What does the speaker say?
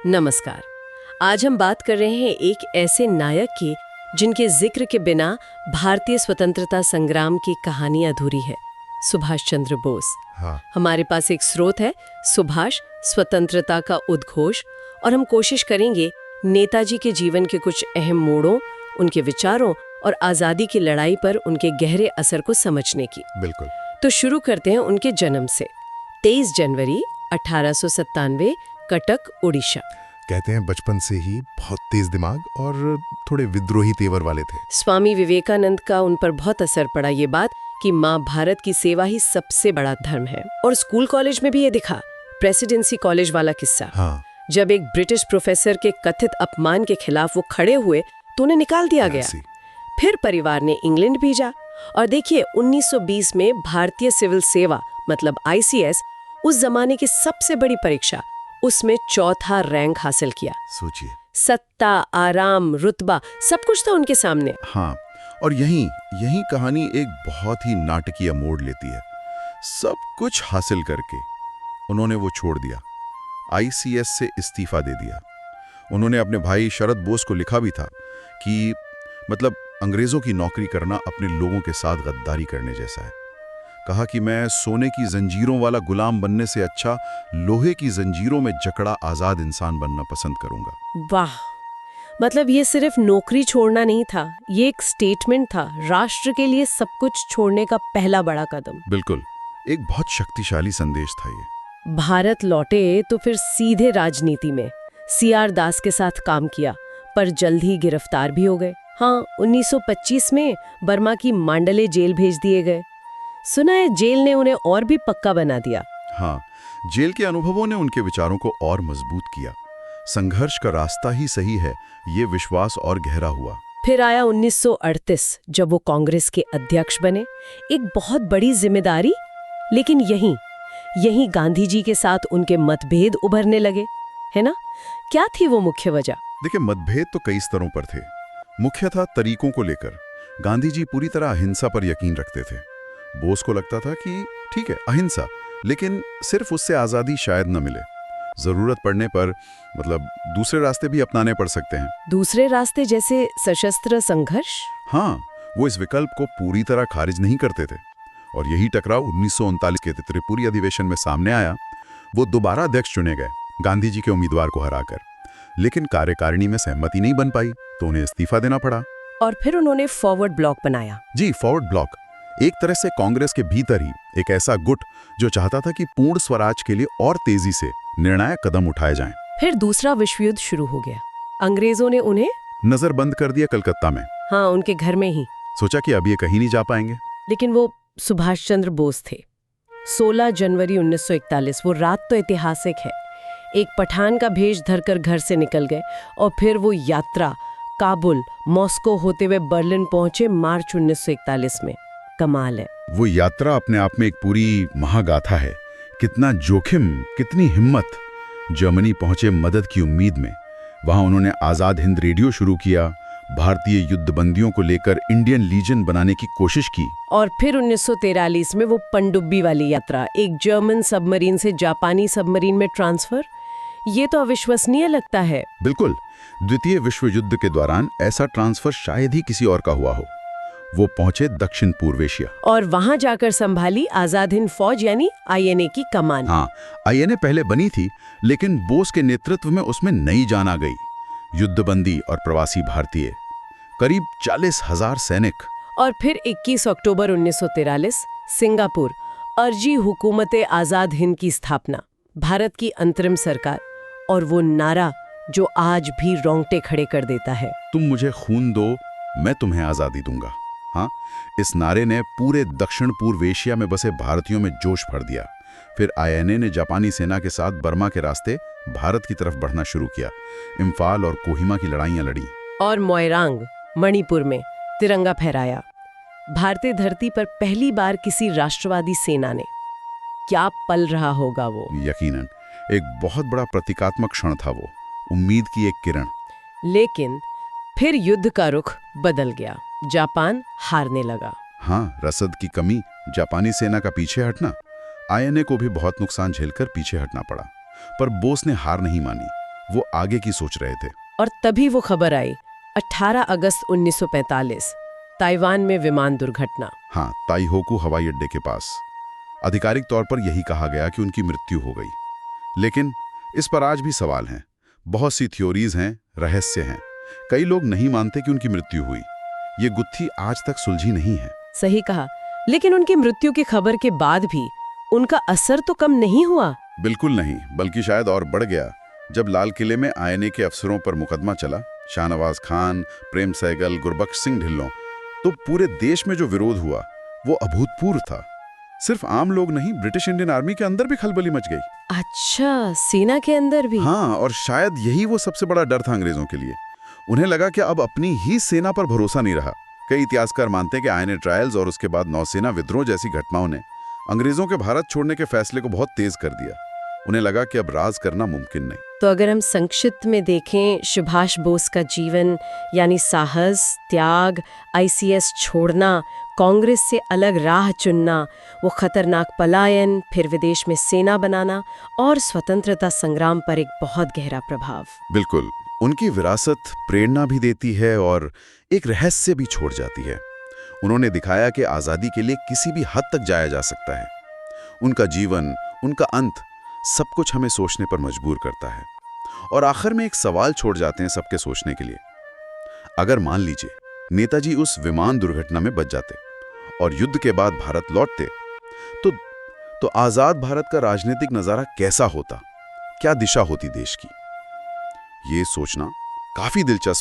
नमस्कार। आज हम बात कर रहे हैं एक ऐसे नायक की जिनके जिक्र के बिना भारतीय स्वतंत्रता संग्राम की कहानी अधूरी है। सुभाष चंद्र बोस। हाँ। हमारे पास एक स्रोत है, सुभाष स्वतंत्रता का उद्घोष, और हम कोशिश करेंगे नेताजी के जीवन के कुछ अहम मोड़ों, उनके विचारों और आज़ादी की लड़ाई पर उनके गहरे असर को समझने की। बिल्कुल। तो शुरू करते हैं उनके जन्म से। 23 जनवरी 1897, कटक, उड़ीसा। कहते हैं बचपन से ही बहुत तेज दिमाग और थोड़े विद्रोही तेवर वाले थे। स्वामी विवेकानंद का उन पर बहुत असर पड़ा ये बात कि माँ भारत की सेवा ही सबसे बड़ा धर्म है। और स्कूल कॉलेज में भी ये दिखा, प्रेसिडेंसी कॉलेज वाला किस्सा। हाँ। जब एक ब्रिटिश प्रोफेसर के कथित अपमान के खिलाफ वो खड़े हुए तो उन्हें निकाल दिया गया। ऐसी। फिर परिवार ने इंग्लैंड भेजा और देखिए 1920 में भारतीय सिविल सेवा मतलब ICS, उस जमाने की सबसे बड़ी परीक्षा, उसमें चौथा रैंक हासिल किया। सोचिए। सत्ता, आराम, रुतबा, सब कुछ था उनके सामने। हाँ, और यही कहानी एक बहुत ही नाटकीय मोड़ लेती है। सब कुछ हासिल करके उन्होंने वो छोड़ दिया, ICS से इस्तीफा दे दिया। उन्होंने अपने भाई शरद बोस को लिखा भी था कि मतलब अंग्रेजों की नौकरी करना अपने लोगों के साथ गद्दारी करने जैसा है। कहा कि मैं सोने की जंजीरों वाला गुलाम बनने से अच्छा लोहे की जंजीरों में जकड़ा आजाद इंसान बनना पसंद करूंगा। वाह, मतलब ये सिर्फ नौकरी छोड़ना नहीं था, ये एक स्टेटमेंट था, राष्ट्र के लिए सब कुछ छोड़ने का पहला बड़ा कदम। बिल्कुल, एक बहुत शक्तिशाली संदेश था ये। भारत लौटे तो फिर सीधे राजनीति में CR दास के साथ काम किया, पर जल्द ही गिरफ्तार भी हो गए। हाँ, 1925 में बर्मा की मांडले जेल भेज दिए गए। सुना है जेल ने उन्हें और भी पक्का बना दिया। हाँ, जेल के अनुभवों ने उनके विचारों को और मजबूत किया। संघर्ष का रास्ता ही सही है, ये विश्वास और गहरा हुआ। फिर आया 1938, जब वो कांग्रेस के अध्यक्ष बने। एक बहुत बड़ी जिम्मेदारी, लेकिन यहीं गांधी जी के साथ उनके मतभेद उभरने लगे, है ना? क्या थी वो मुख्य वजह? देखिए, मतभेद तो कई स्तरों पर थे। मुख्य था तरीकों को लेकर। गांधी जी पूरी तरह अहिंसा पर यकीन रखते थे। बोस को लगता था कि ठीक है अहिंसा, लेकिन सिर्फ उससे आज़ादी शायद न मिले। जरूरत पड़ने पर मतलब दूसरे रास्ते भी अपनाने पड़ सकते हैं। दूसरे रास्ते जैसे सशस्त्र संघर्ष? हाँ, वो इस विकल्प को पूरी तरह खारिज नहीं करते थे। और यही टकराव 1939 के त्रिपुरी अधिवेशन में सामने आया। वो दोबारा अध्यक्ष चुने गए, गांधी जी के उम्मीदवार को हराकर। लेकिन कार्यकारिणी में सहमति नहीं बन पाई, तो उन्हें इस्तीफा देना पड़ा। और फिर उन्होंने फॉरवर्ड ब्लॉक बनाया। जी, फॉरवर्ड ब्लॉक, एक तरह से कांग्रेस के भीतर ही एक ऐसा गुट जो चाहता था कि पूर्ण स्वराज के लिए और तेजी से निर्णायक कदम उठाए जाएं। फिर दूसरा विश्व युद्ध शुरू हो गया। अंग्रेजों ने उन्हें नजरबंद कर दिया कलकत्ता में। हाँ, उनके घर में ही। सोचा कि अब ये कहीं नहीं जा पाएंगे। लेकिन वो सुभाष चंद्र बोस थे। 16 जनवरी 1941, वो रात तो ऐतिहासिक है। एक पठान का भेष धरकर घर से निकल गए और फिर वो यात्रा काबुल, मॉस्को होते हुए बर्लिन पहुंचे मार्च 1941 में। कमाल है। वो यात्रा अपने आप में एक पूरी महागाथा है। कितना जोखिम, कितनी हिम्मत। जर्मनी पहुंचे मदद की उम्मीद में। वहां उन्होंने आजाद हिंद रेडियो शुरू किया, भारतीय युद्धबंदियों को लेकर इंडियन लीजन बनाने की कोशिश की। और फिर 1943 में वो पनडुब्बी वाली यात्रा, एक जर्मन सबमरीन से जापानी सबमरीन में ट्रांसफर। ये तो अविश्वसनीय लगता है। बिल्कुल, द्वितीय विश्व युद्ध के दौरान ऐसा ट्रांसफर शायद ही किसी और का हुआ हो। वो पहुंचे दक्षिण पूर्व एशिया और वहां जाकर संभाली आजाद हिंद फौज यानी INA की कमान। हाँ, INA पहले बनी थी, लेकिन बोस के नेतृत्व में उसमें नई जान आ गई। युद्धबंदी और प्रवासी भारतीय, करीब 40,000 सैनिक। और फिर 21 अक्टूबर 1943, सिंगापुर, अर्जी हुकूमत आजाद हिंद की स्थापना, भारत की अंतरिम सरकार। और वो नारा जो आज भी रोंगटे खड़े कर देता है, तुम मुझे खून दो, मैं तुम्हें आजादी दूंगा। हाँ, इस नारे ने पूरे दक्षिण पूर्व एशिया में बसे भारतीयों में जोश भर दिया। फिर INA ने जापानी सेना के साथ बर्मा के रास्ते भारत की तरफ बढ़ना शुरू किया। इम्फाल और कोहिमा की लड़ाइयां लड़ी और मोइरांग, मणिपुर में तिरंगा फहराया। भारतीय धरती पर पहली बार किसी राष्ट्रवादी सेना ने। क्या पल रहा होगा वो। यकीनन एक बहुत बड़ा प्रतीकात्मक क्षण था वो, उम्मीद की एक किरण। लेकिन फिर युद्ध का रुख बदल गया। जापान हारने लगा। हाँ, रसद की कमी, जापानी सेना का पीछे हटना, INA को भी बहुत नुकसान झेलकर पीछे हटना पड़ा। पर बोस ने हार नहीं मानी। वो आगे की सोच रहे थे। और तभी वो खबर आई, 18 अगस्त 1945, ताइवान में विमान दुर्घटना। हाँ, ताइहोकू हवाई अड्डे के पास आधिकारिक तौर पर यही कहा गया कि उनकी मृत्यु हो गई। लेकिन इस पर आज भी सवाल हैं, बहुत सी थ्योरीज हैं, रहस्य हैं। कई लोग नहीं मानते कि उनकी मृत्यु हुई। ये गुत्थी आज तक सुलझी नहीं है। सही कहा, लेकिन उनकी मृत्यु की खबर के बाद भी उनका असर तो कम नहीं हुआ। बिल्कुल नहीं, बल्कि शायद और बढ़ गया। जब लाल किले में आईएनए के अफसरों पर मुकदमा चला, शाहनवाज खान, प्रेम सहगल, गुरबख्श सिंह ढिल्लों, तो पूरे देश में जो विरोध हुआ वो अभूतपूर्व था। सिर्फ आम लोग नहीं, ब्रिटिश इंडियन आर्मी के अंदर भी खलबली मच गई। अच्छा, सेना के अंदर भी? हाँ, और शायद यही वो सबसे बड़ा डर था अंग्रेजों के लिए। उन्हें लगा कि अब अपनी ही सेना पर भरोसा नहीं रहा। कई इतिहासकार मानते हैं कि आईएनए ट्रायल्स और उसके बाद नौसेना विद्रोह जैसी घटनाओं ने अंग्रेजों के भारत छोड़ने के फैसले को बहुत तेज कर दिया। उन्हें लगा कि अब राज करना मुमकिन नहीं। तो अगर हम संक्षिप्त में देखें, सुभाष बोस का जीवन यानी साहस, त्याग, आईसीएस छोड़ना, कांग्रेस से अलग राह चुनना, वो खतरनाक पलायन, फिर विदेश में सेना बनाना और स्वतंत्रता संग्राम पर एक बहुत गहरा प्रभाव। बिल्कुल, उनकी विरासत प्रेरणा भी देती है और एक रहस्य भी छोड़ जाती है। उन्होंने दिखाया कि आज़ादी के लिए किसी भी हद तक जाया जा सकता है। उनका जीवन, उनका अंत, सब कुछ हमें सोचने पर मजबूर करता है। और आखिर में एक सवाल छोड़ जाते हैं सबके सोचने के लिए। अगर मान लीजिए नेताजी उस विमान दुर्घटना में बच जाते और युद्ध के बाद भारत लौटते, तो आजाद भारत का राजनीतिक नजारा कैसा होता, क्या दिशा होती देश की? ये सोचना काफी दिलचस्प